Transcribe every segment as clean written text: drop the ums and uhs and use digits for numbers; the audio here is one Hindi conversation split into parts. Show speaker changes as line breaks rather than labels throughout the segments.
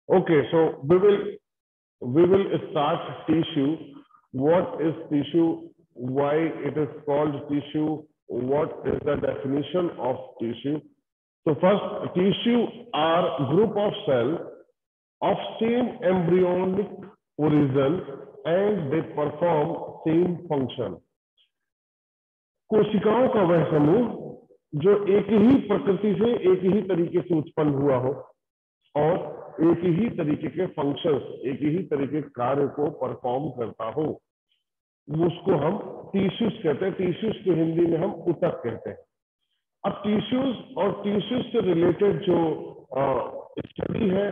Okay, so we will start tissue. What is tissue? Why it is called tissue? What is the definition of tissue? So first, tissue are group of cells of same embryonic origin and they perform same function. कोशिकाओं का वह समूह जो एक ही प्रकृति से एक ही तरीके से उत्पन्न हुआ हो और एक ही तरीके के फंक्शंस, एक ही तरीके के कार्य को परफॉर्म करता हो, उसको हम टिश्यूज कहते हैं। टिश्यूज को हिंदी में हम ऊतक कहते हैं। अब टिश्यूज और टिश्यूज से रिलेटेड जो स्टडी है,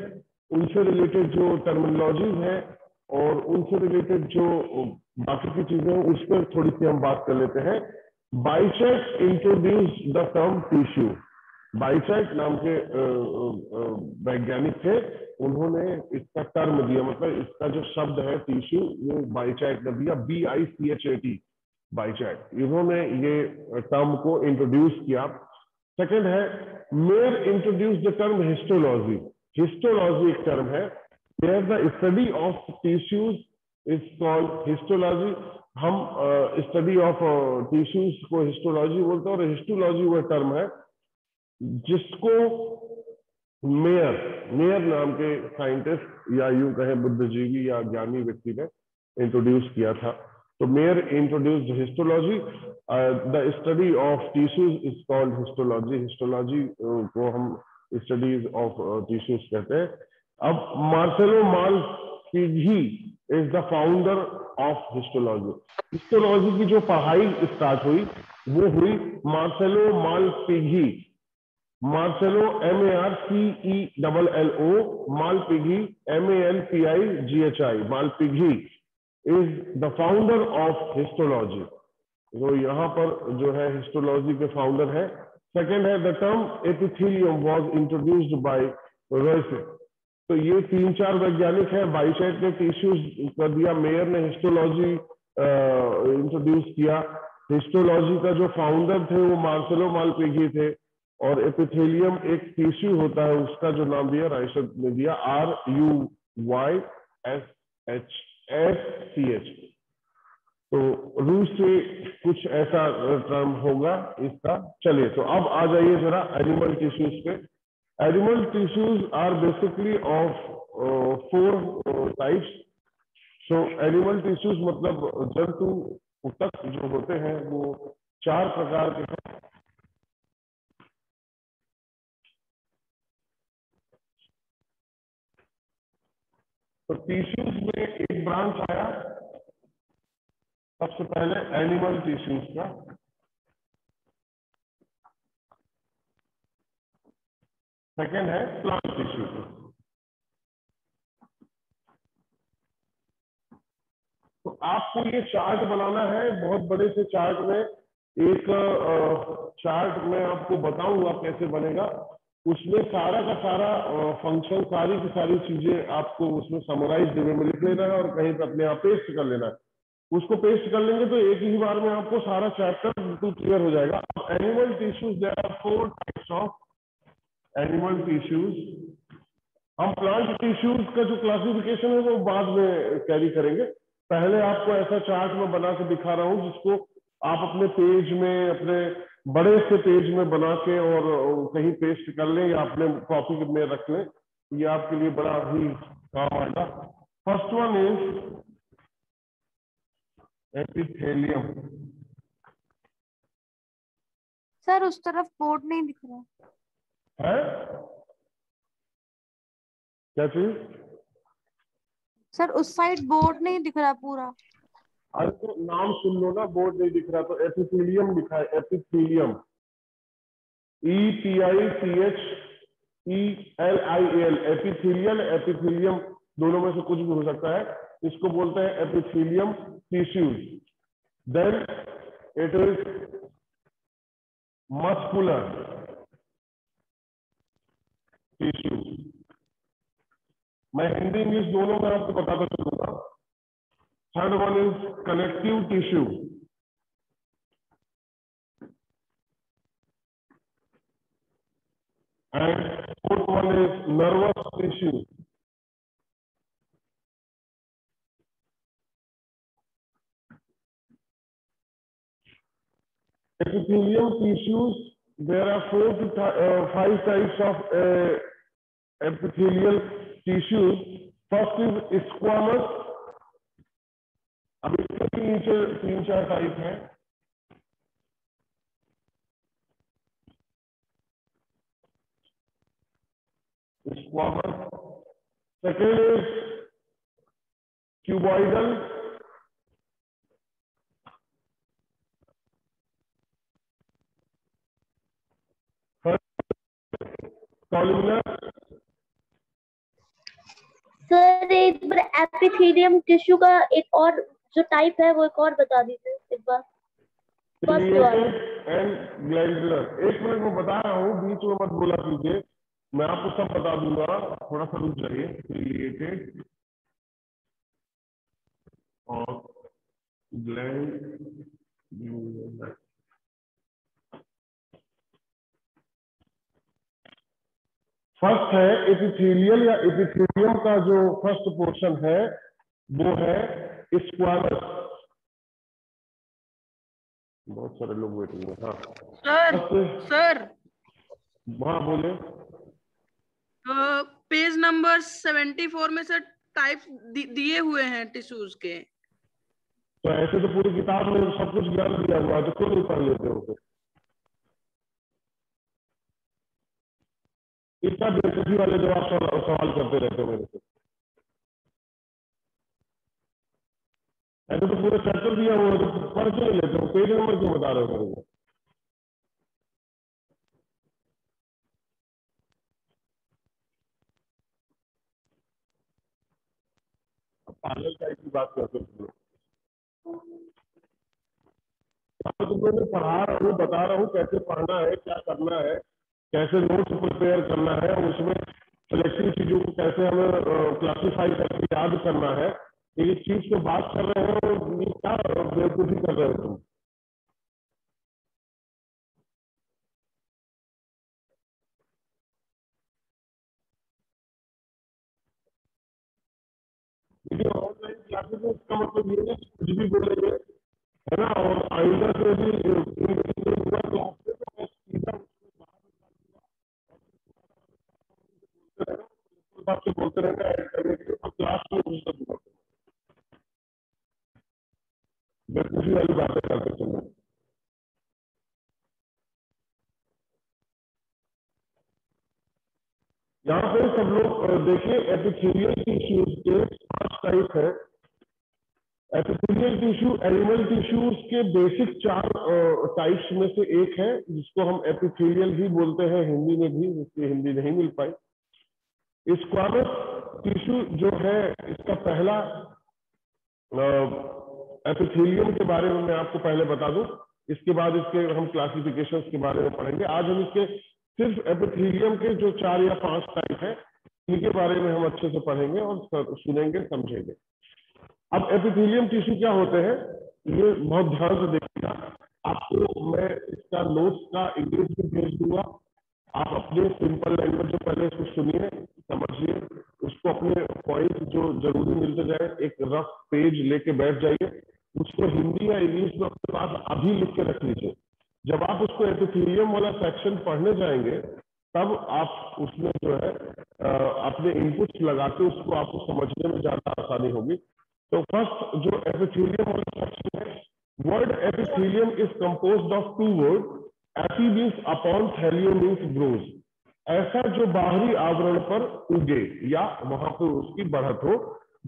उनसे रिलेटेड जो टर्मिनोलॉजीज है और उनसे रिलेटेड जो बाकी की चीजें हैं, उस पर थोड़ी सी हम बात कर लेते हैं। बाइचेट इंट्रोड्यूस द टर्म टिश्यू। बाइचेट नाम के वैज्ञानिक थे, उन्होंने इसका टर्म दिया, मतलब इसका जो शब्द है टिश्यू, वो बाइचेट ने दिया, BICHAT, बाइचेट। इन्होंने ये टर्म को इंट्रोड्यूस किया। सेकंड है Mayer introduce the term histology. Histology एक टर्म है, where the study of tissues is called histology. हम स्टडी ऑफ टिश्यूज को हिस्टोलॉजी बोलते हैं और हिस्टोलॉजी वह टर्म है जिसको मेयर नाम के साइंटिस्ट या यूं कहें बुद्धिजीवी या ज्ञानी व्यक्ति ने इंट्रोड्यूस किया था। तो Mayer introduced histology. The study of tissues is called histology. Histology को हम स्टडीज ऑफ टिश्यूज कहते हैं। अब Marcello Malpighi is the founder of histology. Histology की जो पढ़ाई स्टार्ट हुई वो हुई Marcello Malpighi. Marcello MARCELLO, Malpighi MALPIGHI, Malpighi is the founder of histology. तो यहाँ पर जो है हिस्टोलॉजी के फाउंडर है। सेकेंड है the term epithelium was introduced by Ruysch. तो ये 3-4 वैज्ञानिक हैं। बाइचेट ने टिश्यूज कर दिया, मेयर ने हिस्टोलॉजी इंट्रोड्यूस किया। हिस्टोलॉजी का जो फाउंडर थे वो मार्सेलो मालपिघी थे। और एपिथेलियम एक टिश्यू होता है, उसका जो नाम दिया राइसे ने दिया RUYSHSCH। तो रूस से कुछ ऐसा टर्म होगा इसका। चलिए, तो अब आ जाइए जरा एनिमल टिश्यूज पे। Animal tissues are basically of 4 types. So animal tissues मतलब जंतु ऊतक जो होते हैं वो 4 प्रकार के हैं। तो टिश्यूज में एक ब्रांच आया सबसे पहले एनिमल टिश्यूज का। सेकेंड है प्लांट टिश्यू का। तो आपको ये चार्ट बनाना है, बहुत बड़े से चार्ट में। एक चार्ट में आपको बताऊंगा कैसे बनेगा। उसमें सारा का सारा फंक्शन, सारी की सारी चीजें आपको उसमें समराइज वे में लिख लेना है और कहीं पर अपने आप पेस्ट कर लेना है। उसको पेस्ट कर लेंगे तो एक ही बार में आपको सारा चैप्टर बिल्कुल क्लियर हो जाएगा। Animal tissues, there are 4 types of animal tissues. हम प्लांट टिश्यूज का जो क्लासिफिकेशन है वो बाद में कैरी करेंगे। पहले आपको ऐसा चार्ट में बना के दिखा रहा हूं जिसको आप अपने पेज में, अपने बड़े से पेज में बना के और कहीं पेस्ट कर लें या अपने कॉपी में रख लें। ये आपके लिए बड़ा ही काम आएगा। First one is epithelium.
Sir उस तरफ बोर्ड नहीं दिख रहा
है क्या चीज?
सर, उस साइड बोर्ड नहीं दिख रहा पूरा।
अरे तो नाम सुन लो ना, बोर्ड नहीं दिख रहा तो एपिथेलियम लिखा है। एपिथेलियम EPICHELIAL, एपिथेलियल एपिथेलियम दोनों में से कुछ भी हो सकता है। इसको बोलते हैं epithelium tissues. Then it is muscular tissue. मैं हिंदी इंग्लिश दोनों में आपको बताता चलूंगा। Third one is connective tissue. And fourth one is nervous tissue. epithelium tissues, there are 4 to 5 types of epithelial tissues. First is squamous. अब इसके तीन चार टाइप है. Squamous. Second is cuboidal. Columnar.
Sir एक बार एपिथेलियम टिश्यू का एक और जो टाइप है वो एक और बता दीजिए एक बार.
And glandular. एक मिनट में बता रहा हूँ, बीच में मत बोला कीजिए, मैं आपको सब बता दूंगा, थोड़ा सा रुक जाइए. क्रिएटेड और ग्लैंडुलर. फर्स्ट है एपिथेलियल या एपिथेलियम का जो फर्स्ट पोर्शन है वो है स्क्वामस. बहुत सारे लोग वेटिंग में. हाँ
सर
हाँ बोले.
पेज नंबर 74 में सर टाइप दिए हुए हैं टिश्यूज के.
तो ऐसे तो पूरी किताब में सब कुछ ज्ञान दिया हुआ है, तो क्यों नहीं पढ़ लेते हो? इतना बेवकूफी वाले जवाब सवाल करते रहते हो मेरे से. ऐसे तो पूरे चैप्टर दिया हुआ है, तो पढ़ क्यों नहीं लेते हो? पेज नंबर क्यों बता रहे हो मेरे को? पागल टाइप की बात करते हो. तुमको मैं पढ़ा रहा हूँ, बता रहा हूँ कैसे पढ़ना है, क्या करना है, कैसे नोट्स प्रिपेयर करना है, उसमें सिलेक्टिव चीजों को कैसे हमें क्लासिफाई करके याद करना है. एक चीज को बात कर रहे हो, ये क्या बेवकूफी कर रहे हो तुम? देखिए ऑनलाइन क्लासेस में इसका मतलब ये नहीं कुछ भी बोलेंगे, है ना. और आइंदा से भी क्लास में तो सीधा आपसे बोलते रहना ऐड करने के लिए, तो क्लास में बेवकूफी वाली बातें करते चलो. यहाँ पे सब लोग देखिए, एपिथेलियल टिश्यूज के 5 टाइप है. एपिथेलियल टिश्यू एनिमल टिश्यूज के बेसिक 4 टाइप्स में से एक है, जिसको हम एपिथेलियल भी बोलते हैं हिंदी में भी, जिसकी हिंदी नहीं मिल पाई. स्क्वामस टिश्यू जो है, इसका पहला एपिथेलियम के बारे में मैं आपको पहले बता दूं, इसके बाद इसके हम क्लासिफिकेशंस के बारे में पढ़ेंगे. आज हम इसके सिर्फ एपिथेलियम के जो 4 या 5 टाइप है, इनके बारे में हम अच्छे से पढ़ेंगे और सुनेंगे, समझेंगे. अब एपिथेलियम टिश्यू क्या होते हैं, ये बहुत ध्यान से देखिएगा. आपको मैं इसका नोट्स का इंग्लिश भी भेज दूंगा. आप अपने सिंपल लैंग्वेज में पहले इसको सुनिए, समझिए, उसको अपने पॉइंट जो जरूरी मिलते जाए एक रफ पेज लेके बैठ जाइए. उसको हिंदी या इंग्लिश में अपने पास अभी लिख के रख लीजिए. जब आप उसको एपिथेलियम वाला सेक्शन पढ़ने जाएंगे, तब आप उसमें जो है अपने इनपुट्स लगा के उसको आपको समझने में ज्यादा आसानी होगी. तो फर्स्ट जो एपिथेलियम वाला सेक्शन है, word epithelium is composed of 2 word. Epi means upon, thelio means grows. ऐसा जो बाहरी आवरण पर उगे या वहां पर उसकी बढ़त हो,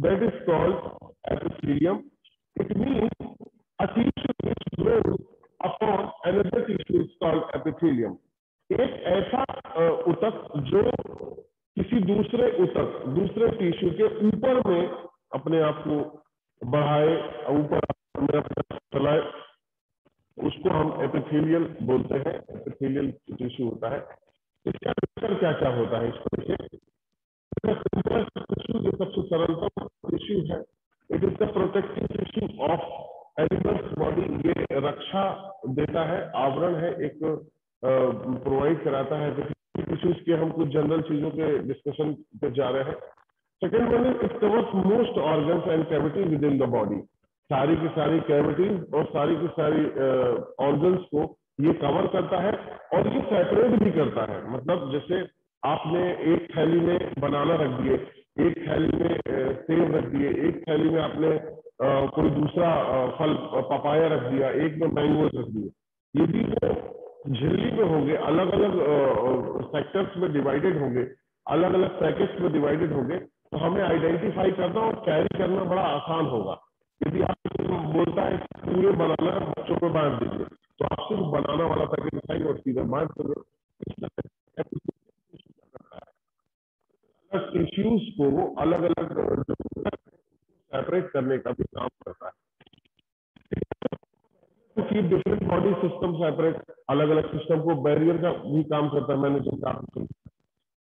that is called epithelium. It means a tissue which grows upon another tissue is called epithelium. एक ऐसा ऊतक जो किसी दूसरे ऊतक, दूसरे टिश्यू के ऊपर में अपने आप को बढ़ाए, ऊपर चलाए, उसको हम एपिथेलियल बोलते हैं. एपिथेलियल टिश्यू होता है. इसका क्या क्या होता है, इसको देखिए. टिश्यू जो सबसे सरलतम टिश्यू है, it is the protective tissue of animals body. ये रक्षा देता है, आवरण है, एक प्रोवाइड कराता है टिश्यूज के. हम कुछ जनरल चीजों के डिस्कशन पे जा रहे हैं. Second one is it covers most organs and cavity with in the body. सारी की सारी कैविटीज और सारी की सारी ऑर्गन्स को ये कवर करता है और ये सेपरेट भी करता है। मतलब जैसे आपने एक थैली में बनाना रख दिए, एक थैली में सेब रख दिए, एक थैली में आपने कोई दूसरा फल पपाया रख दिया, एक में मैंगो रख दिए। यदि वो झिल्ली में होंगे, अलग अलग सेक्टर्स में डिवाइडेड होंगे, अलग अलग पैकेट्स में डिवाइडेड होंगे, तो हमें आइडेंटिफाई करना और कैरी करना बड़ा आसान होगा। यदि आप बोलता है पूरे बनाना बच्चों को बांट दीजिए, तो आप सिर्फ बनाना वाला पैकेट उठाएंगे और सीधा बांट देंगे। टिश्यूज को अलग अलग सेपरेट करने का भी काम करता है। डिफरेंट बॉडी सिस्टम सेपरेट, अलग अलग सिस्टम को बैरियर का भी काम करता है। मैंने जो कहा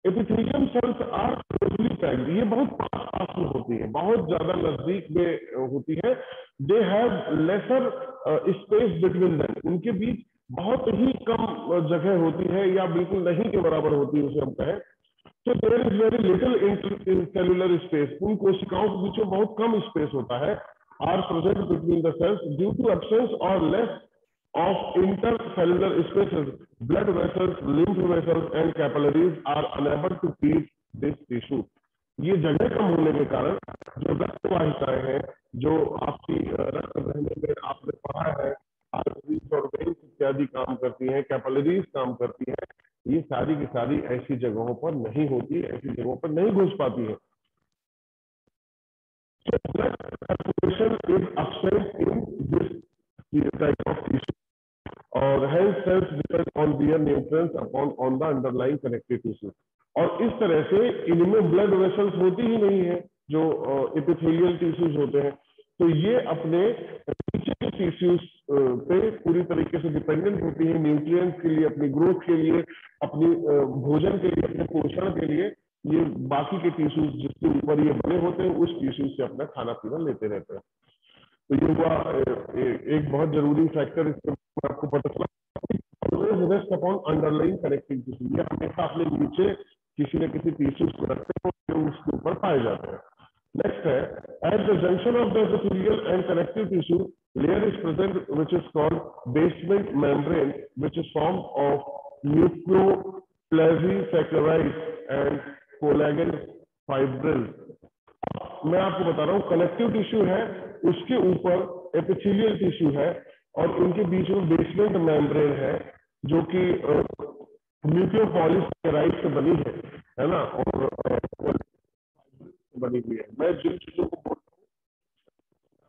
epithelium cells are closely packed, ये बहुत पास में होती है, बहुत ज्यादा नजदीक में होती है। They have laser space between them, उनके बीच बहुत ही कम जगह होती है या बिल्कुल नहीं के बराबर होती है उसे हम कहें। तो there is very little in cellular space, उन कोशिकाओं के बीच में बहुत कम स्पेस होता है। Are present between the cells due to absence और less of intercellular spaces, blood vessels, lymph vessels and capillaries are unable to feed this tissue. ये जगह कम होने के कारण जो रक्त वाहिकाएं हैं, जो आपकी रक्त बहने में आपने पढ़ा है, आर्टरीज और वेन्स इत्यादि काम करती हैं, कैपिलरीज काम करती हैं, ये सारी की सारी ऐसी जगहों पर नहीं होती, ऐसी जगहों पर नहीं घुस पाती है। So blood circulation is absent in this type of tissue. और hence cells depend on their nutrients on the underlying connective tissue। और इस तरह से इनमें ब्लड वेसल्स होती ही नहीं है जो एपिथेलियल टिश्यूज होते हैं, तो ये अपने नीचे के टिश्यूज पे पूरी तरीके से डिपेंडेंट होती है न्यूट्रिएंट्स के लिए, अपनी ग्रोथ के लिए, अपनी भोजन के लिए, अपने पोषण के लिए। ये बाकी के टिश्यूज जिसके ऊपर ये बने होते हैं उस टिश्यूज से अपना खाना पीना लेते रहते हैं। तो ये हुआ एक बहुत जरूरी फैक्टर, इसके आपको पता चला rest upon underlying connecting tissue, ये हमेशा अपने नीचे किसी न किसी टिश्यूज को रखते हैं जो उसके ऊपर पाए जाते हैं। नेक्स्ट है at the junction of the epithelial and connective tissue layer is present which is called basement membrane which is form of nucleoplasty and collagen fibrils. मैं आपको बता रहा हूँ कनेक्टिव टिश्यू है, उसके ऊपर एपिथेलियल टिश्यू है और उनके बीच में बेसमेंट मेम्ब्रेन है जो कि न्यूक्लियोपॉलीसेकेराइड से बनी है ना, और बनी हुई है। मैं जिन चीजों को बोल रहा हूँ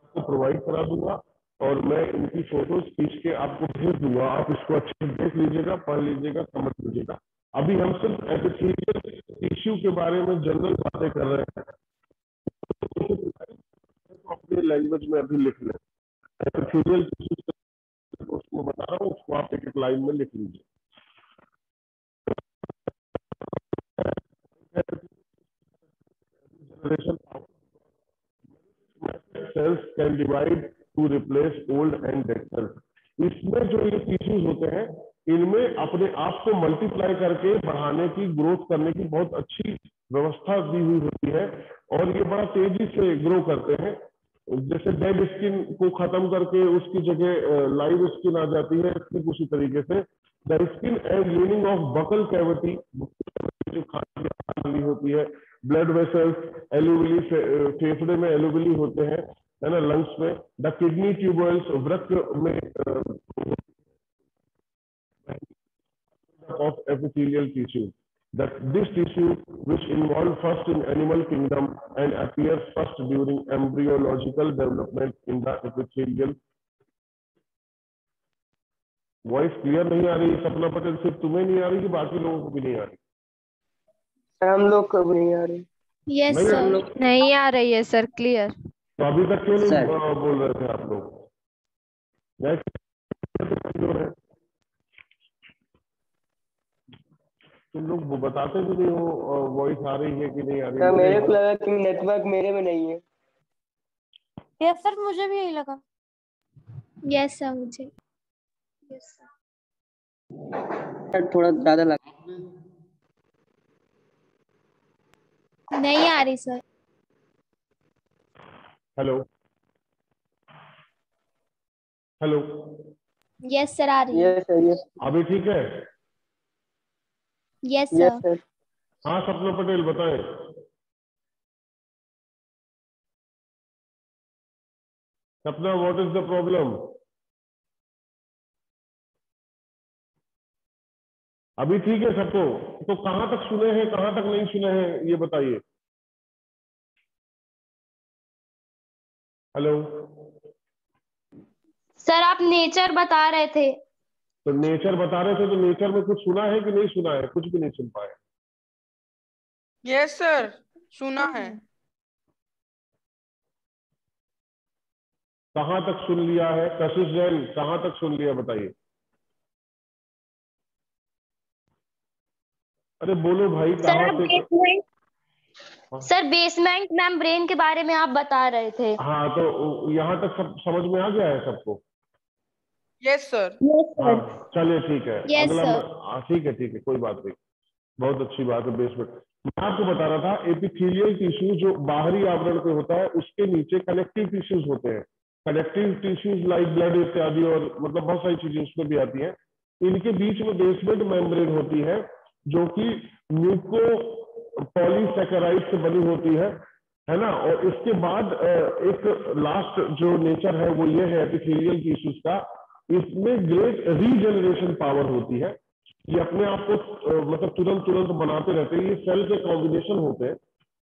आपको प्रोवाइड करा दूंगा और मैं इनकी फोटोज खींच के आपको भेज दूंगा, आप इसको अच्छे से देख लीजिएगा, पढ़ लीजिएगा, समझ लीजिएगा। अभी हम सिर्फ एपिथेलियल टिश्यू के बारे में जनरल बातें कर रहे हैं, अपनी लैंग्वेज में अभी लिख लें। एपिथेलियल टिश्यू उसको बता रहा हूँ, उसको आप एक एक लाइन में लिख लीजिए। cells can divide to replace old and dead cells। इसमें जो ये टिश्यूज होते हैं इनमें अपने आप को मल्टीप्लाई करके बढ़ाने की, ग्रोथ करने की बहुत अच्छी व्यवस्था दी हुई होती है और ये बड़ा तेजी से ग्रो करते हैं। जैसे डेड स्किन को खत्म करके उसकी जगह लाइव स्किन आ जाती है, ठीक उसी तरीके से the skin and leaning of buccal cavity जो खाने होती है, ब्लड वेसल्स एल्यूविली, फेफड़े में एल्यूविली होते हैं, है ना, लंग्स में, द किडनी ट्यूबल्स वृक्क में of epithelial tissue, that this tissue which involve first in animal kingdom and appears first during embryological development in the epithelial। Voice clear नहीं आ रही सपना पटेल? सिर्फ तुम्हें नहीं आ रही कि बाकी लोगों को भी नहीं आ रही?
हम लोग को नहीं आ रही।
यस सर, नहीं आ रही है सर क्लियर।
तो अभी तक क्यों नहीं बोल रहे थे आप लोग? तुम लोग बताते भी नहीं हो वॉइस आ रही है कि नहीं आ रही है।
मेरे को लगा कि नेटवर्क मेरे में नहीं है।
यस सर, मुझे भी यही लगा।
यस सर, मुझे
यस
सर थोड़ा ज्यादा लगा।
नहीं आ रही sir.
Hello hello,
yes sir, आ रही है।
यस सर, यस
अभी ठीक है?
Yes
yes
sir.
सर।
हाँ सपना पटेल बताएं। सपना, व्हाट इज द प्रॉब्लम? अभी ठीक है सबको? तो कहाँ तक सुने हैं, कहाँ तक नहीं सुने हैं, ये बताइए। हेलो,
सर आप नेचर बता रहे थे।
तो नेचर बता रहे थे, तो नेचर में कुछ सुना है कि नहीं सुना है? कुछ भी नहीं सुन पाए?
यस सर, सुना है।
कहाँ तक सुन लिया है? कशिश जैन, कहाँ तक सुन लिया बताइए। अरे बोलो भाई,
सर
कहाँ
आप
से?
बेसमेंट,
हाँ
सर बेसमेंट मेम्ब्रेन के बारे में आप बता रहे थे।
हाँ, तो यहाँ तक सब समझ में आ गया है सबको?
Yes sir.
यस
हाँ
सर।
चलिए ठीक है।
यस
अगला
सर।
ठीक है ठीक है, कोई बात नहीं। बहुत अच्छी बात है। बेसमेंट मैं आपको बता रहा था, एपिथेलियल टिश्यू जो बाहरी आवरण पे होता है, उसके नीचे कनेक्टिव टिश्यूज होते हैं। कनेक्टिव टिश्यूज लाइक ब्लड इत्यादि, और मतलब बहुत सारी चीजें उसमें भी आती हैं। इनके बीच में बेसमेंट मेम्ब्रेन होती है, जो कि म्यूको पॉलीसैकेराइड से बनी होती है ना। और इसके बाद एक लास्ट जो नेचर है वो ये है एपिथेलियल टिश्यूज का, इसमें ग्रेट रीजनरेशन पावर होती है। ये अपने आप को मतलब तुरंत तुरंत बनाते रहते हैं। ये सेल के कॉम्बिनेशन होते हैं,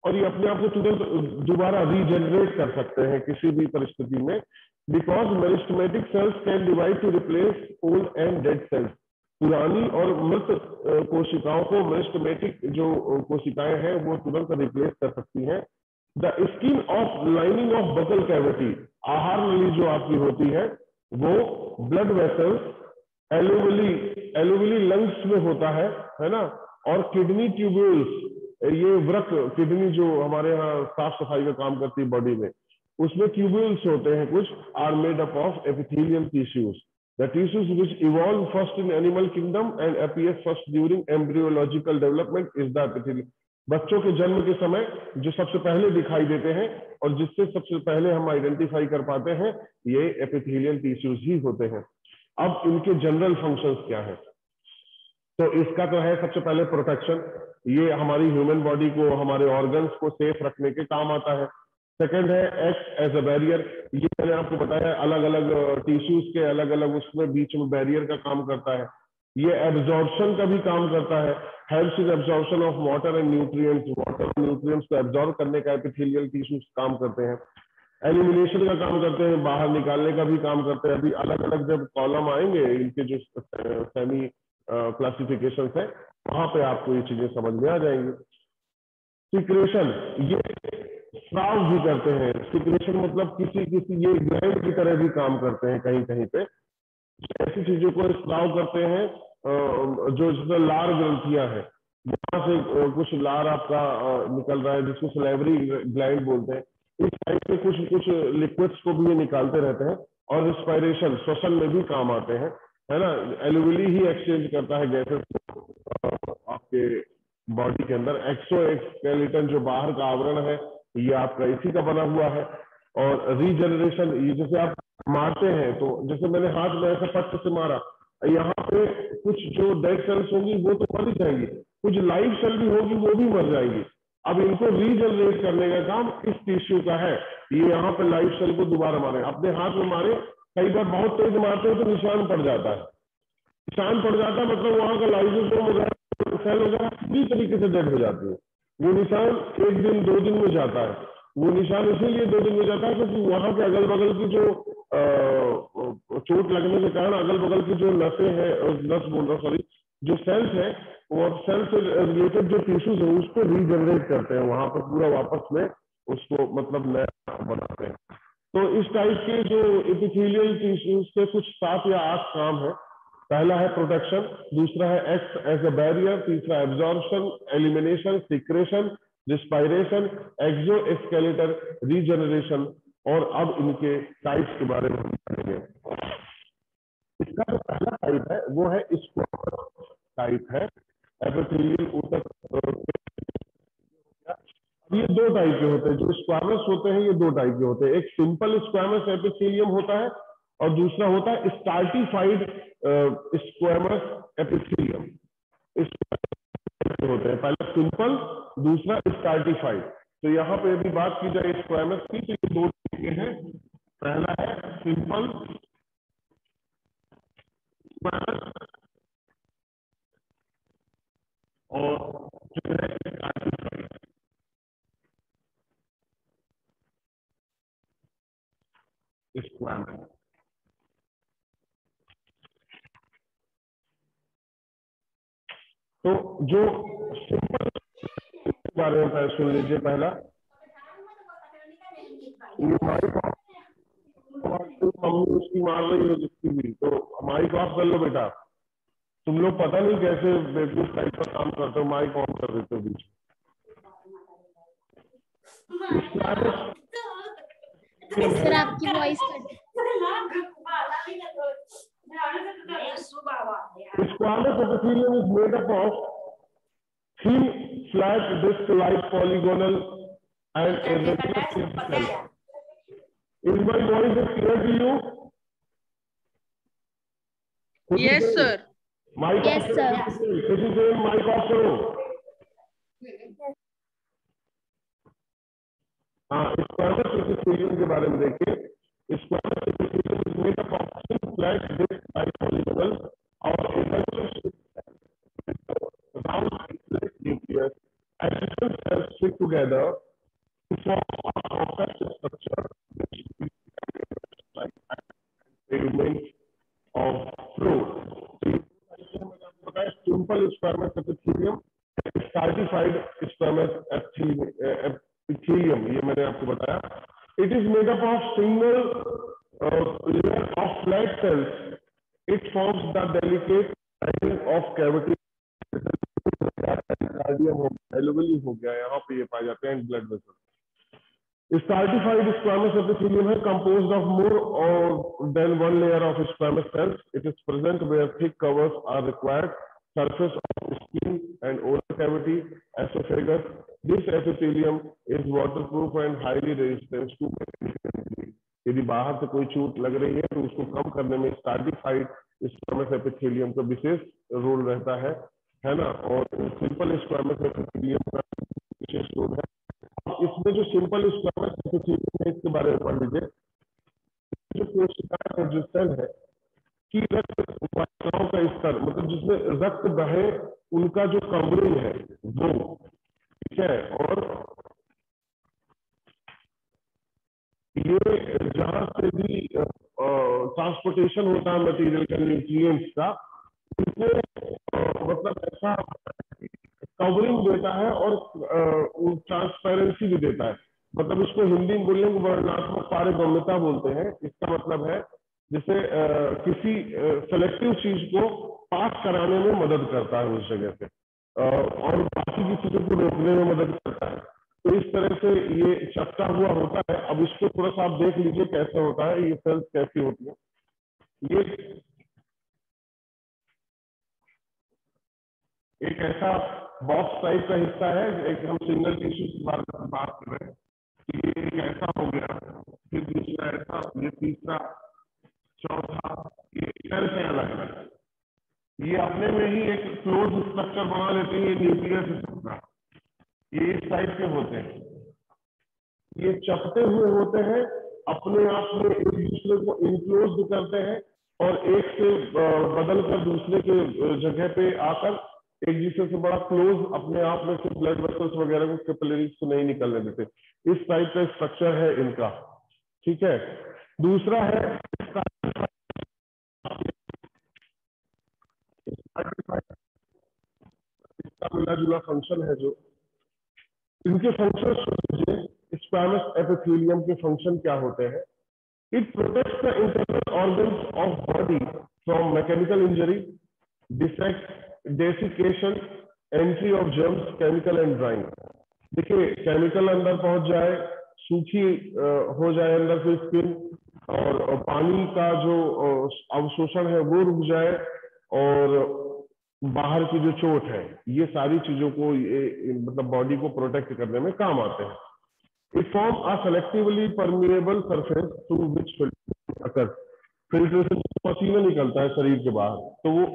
और ये अपने आप को तुरंत दोबारा रीजनरेट कर सकते हैं किसी भी परिस्थिति में। Because meristematic cells can divide two replace old and dead cells. पुरानी और मृत कोशिकाओं को मेरिस्टेमेटिक जो कोशिकाएं हैं वो तुरंत रिप्लेस कर सकती हैं। The skin of lining of buccal cavity, आहार नली जो आपकी होती है वो ब्लड वेसल्स एलोवेली, एलोवेली लंग्स में होता है ना। और किडनी ट्यूब्यूल्स, ये वृक किडनी जो हमारे यहाँ साफ सफाई का काम करती है बॉडी में, उसमें ट्यूब्यूल्स होते हैं कुछ, are made up of epithelial tissues. The tissues which evolve first in animal kingdom and appear first during embryological development is the epithelial. बच्चों के जन्म के समय जो सबसे पहले दिखाई देते हैं और जिससे सबसे पहले हम आइडेंटिफाई कर पाते हैं, ये एपिथेलियल टिश्यूज ही होते हैं। अब इनके जनरल फंक्शंस क्या है? तो इसका तो है सबसे पहले प्रोटेक्शन। ये हमारी ह्यूमन बॉडी को, हमारे ऑर्गन्स को सेफ रखने के काम आता है। सेकंड है एक्ट एज अ बैरियर। ये मैंने आपको बताया, अलग अलग टिश्यूज के अलग अलग उसमें बीच में बैरियर का काम करता है। ये एब्जॉर्प्शन का भी काम करता है, helps in absorption of water and nutrients. Water और न्यूट्रिएंट्स को एब्जॉर्ब करने का एपिथेलियल टिश्यूज काम करते हैं। एलिमिनेशन का काम करते हैं, बाहर निकालने का भी काम करते हैं। अभी अलग अलग जब कॉलम आएंगे इनके जो सेमी क्लासिफिकेशन है, वहां पे आपको ये चीजें समझ में आ जाएंगी। सिक्रेशन, ये स्राव भी करते हैं। सिक्रेशन मतलब किसी किसी ये ग्लैंड की तरह भी काम करते हैं कहीं कहीं पे। ऐसी चीजों को स्राव करते हैं जो जिसमें लार ग्रंथियां हैं, वहां से कुछ लार आपका निकल रहा है, जिसको सलेवरी ग्लैंड बोलते हैं। इस टाइप से कुछ कुछ लिक्विड्स को भी ये निकालते रहते हैं। और रिस्पायरेशन, श्वसन में भी काम आते हैं, है ना। एलुविली ही एक्सचेंज करता है गैसेस आपके बॉडी के अंदर। एक्सोस्केलेटन जो बाहर का आवरण है, ये आपका इसी का बना हुआ है। और रीजनरेशन, ये जैसे आप मारते हैं, तो जैसे मैंने हाथ में ऐसा पट्ट से मारा, यहाँ पे कुछ जो डेड सेल्स होंगी वो तो मर ही जाएंगी, कुछ लाइव सेल भी होगी वो भी मर जाएंगी। अब इनको रीजनरेट करने का काम इस टिश्यू का है। ये यहाँ पे लाइव सेल को दोबारा मारे, अपने हाथ में मारे, कई बार बहुत तेज मारते हैं तो निशान पड़ जाता है। निशान पड़ जाता है मतलब वहां का लाइजोसोम वगैरह सेल वगैरह पूरी तरीके से डेड हो जाती है। वो निशान 1 दिन 2 दिन में जाता है। वो निशान इसीलिए 2 दिन में जाता है क्योंकि वहां के अगल बगल की जो चोट लगने के कारण अगल बगल की जो नसें हैं, नस बोल रहा सॉरी, जो सेल्स हैं, और सेल से रिलेटेड जो टिश्यूज है उसको रीजनरेट करते हैं, वहां पर पूरा वापस में उसको मतलब नया बनाते हैं। तो इस टाइप के जो एपिथेलियल टिश्यूज के कुछ 7 या 8 काम है। पहला है प्रोटेक्शन, दूसरा है एक्ट एज अ बैरियर, तीसरा absorption, elimination, secretion, respiration, exoskeleton, regeneration. और अब इनके टाइप्स के बारे में हम जानेंगे। इसका जो पहला टाइप है वो है स्क्वामस टाइप है एपिथेलियल ऊतक। अब ये 2 टाइप के होते हैं। जो स्क्वामस होते हैं ये 2 टाइप के होते हैं। एक सिंपल स्क्वामस एपिथेलियम होता है और दूसरा होता है स्टार्टिफाइड स्क्वैमस एपिथेलियम। इस होते हैं, पहला सिंपल, दूसरा स्टार्टिफाइड। तो यहाँ पे यदि बात की जाए स्क्वैमस की तो ये दो तरीके हैं, पहला है सिंपल स्क्वैमस और जो है स्टार्टिफाइड स्क्वैमस। तो जो सिंपल के बारे में सुन लीजिए, पहला मम्मी उसकी मार रही है जिसकी भी, तो माइक ऑफ कर लो बेटा। तुम लोग पता नहीं कैसे बेवकूफ टाइप का काम करते हो, माइक ऑन कर देते हो बीच में।
सर आपकी voice
Squamous epithelium is made up of thin, flat disc-like polygonal and irregular cells. Is my voice clear to you?
Yes, sir.
Mic
Yes,
off
sir.
किसी से mic off करो। हाँ, squamous epithelium के बारे में देखिए। Squamous epithelium is made up of thin, flat disc-like polygonal or irregular round nucleus and different cells stick together to form a complex structure which is like segment of fluid. Simple squamous epithelium, stratified squamous epithelium, ये मैंने आपको बताया। It is made up of single layer of flat cells. It forms the delicate lining of cavity. Cardium हो गया, एलोवेली हो गया, यहाँ पे ये पाए जाते हैं blood vessel. Stratified squamous epithelium is composed of more than one layer of squamous cells. It is present where thick covers are required. Surface of skin and oral cavity, esophagus. This epithelium is waterproof and highly resistant to mechanical injury. यदि बाहर से कोई चोट लग रही है तो उसको कम करने में स्टार्टिफाइड स्क्वैमस एपिथेलियम का विशेष रोल रहता है ना। और सिंपल स्क्वैमस एपिथेलियम का विशेष रोल है। इसमें जो सिंपल स्क्वैमस एपिथेलियम है इसके बारे में पढ़ लीजिए। जो कोशिकाएं जो सेल है कि रक्त वाहिकाओं का स्तर, मतलब जिसमें रक्त बहे उनका जो कवरिंग है वो, ठीक है। और ये जहां से भी ट्रांसपोर्टेशन होता है मटेरियल का, न्यूट्रिएंट्स का, उनको मतलब ऐसा कवरिंग देता है और ट्रांसपेरेंसी भी देता है। मतलब इसको हिंदी में बोलने को वर्णनात्मक पारगम्यता बोलते हैं। इसका मतलब है जैसे किसी सेलेक्टिव चीज को पास कराने में मदद करता है उस जगह से, और बाकी की चीजों को रोकने में मदद करता है। तो इस तरह से ये चपटा हुआ होता है। अब इसको थोड़ा सा आप देख लीजिए कैसे होता है, ये सेल्स कैसी होती है। ये एक ऐसा बॉक्स टाइप का हिस्सा है, एक हम सिंगल टिश्यू की बात कर रहे हैं। ये एक ऐसा हो गया, फिर दूसरा ऐसा, ये तीसरा, चौथा, ये सेल्स है अलग अलग। ये अपने में ही एक क्लोज स्ट्रक्चर बना लेते हैं। ये न्यूक्लियस का, ये इस टाइप के होते हैं। ये चपटे हुए होते हैं, अपने आप में एक दूसरे को इनक्लोज करते हैं और एक से बदल कर दूसरे के जगह पे आकर एक दूसरे से बड़ा क्लोज अपने आप में से ब्लड वेसल्स वगैरह को, कैपिलरीज को नहीं निकलने देते। इस टाइप का स्ट्रक्चर है इनका, ठीक है। दूसरा है इसका मिला जुला फंक्शन है। जो इनके फंक्शन समझिए, स्क्वैमस एपिथेलियम के फंक्शन क्या होते हैं। It protects the internal organs of body from mechanical injury, defect, desiccation, entry of germs, chemical and drawing. देखिए, केमिकल अंदर पहुंच जाए, सूखी हो जाए अंदर से स्किन, और पानी का जो अवशोषण है वो रुक जाए, और बाहर की जो चोट है, ये सारी चीजों को ये मतलब बॉडी को प्रोटेक्ट करने में काम आते हैं। It form a selectively permeable surface through which filter occurs. Filtration पसीना निकलता है शरीर के बाहर, तो वो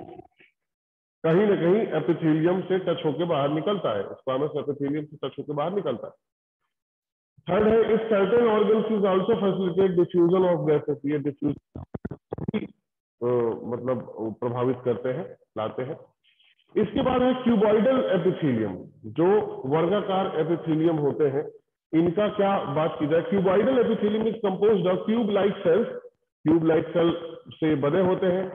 कहीं ना कहीं एपिथेलियम से टच होकर बाहर निकलता है, स्क्वामस एपिथेलियम से टच होकर बाहर निकलता है। थर्ड है, if certain organs is also facilitate diffusion of gases, ये डिफ्यूजन मतलब प्रभावित करते हैं, लाते हैं। इसके बाद है क्यूबॉइडल एपिथेलियम, जो वर्गाकार एपिथेलियम होते हैं, इनका क्या बात की जाए। Cuboidal epithelium is composed of tube like cells, tube like cell से बने होते हैं,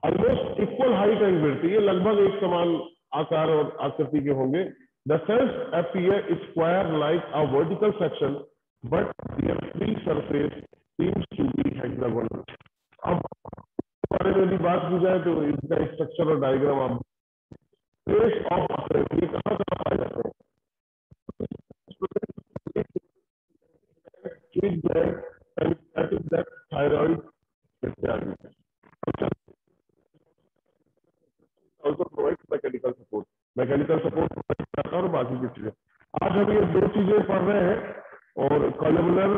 almost equal height and width, ये लगभग एक समान आकार और आकृति के होंगे। The cells appear square like a vertical section but their free surface seems to be hexagonal. अब बारे में भी बात की जाए तो इसका स्ट्रक्चर और डायग्राम आप प्लेस ऑफ अकरेंस, ये कहाँ पाए जाते हैं, थायराइड इत्यादि। also provides mechanical support, mechanical support करता है और बाकी की चीजें। आज हम ये दो चीजें पढ़ रहे हैं और कॉलमनर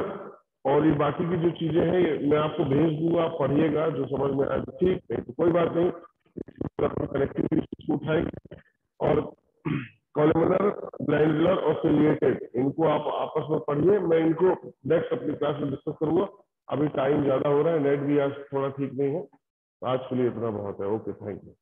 और ये बाकी की जो चीजें हैं मैं आपको भेज दूंगा, आप पढ़िएगा, जो समझ में आए ठीक है तो कोई बात नहीं, कनेक्टिविटी उठाएंगे। और कॉलमनर, ग्लैंडुलर और सिलिएटेड, इनको आप आपस में पढ़िए, मैं इनको नेक्स्ट अपनी क्लास में डिस्कस करूंगा। अभी टाइम ज्यादा हो रहा है, नेट भी आज थोड़ा ठीक नहीं है, आज के लिए इतना बहुत है। Okay, thank you.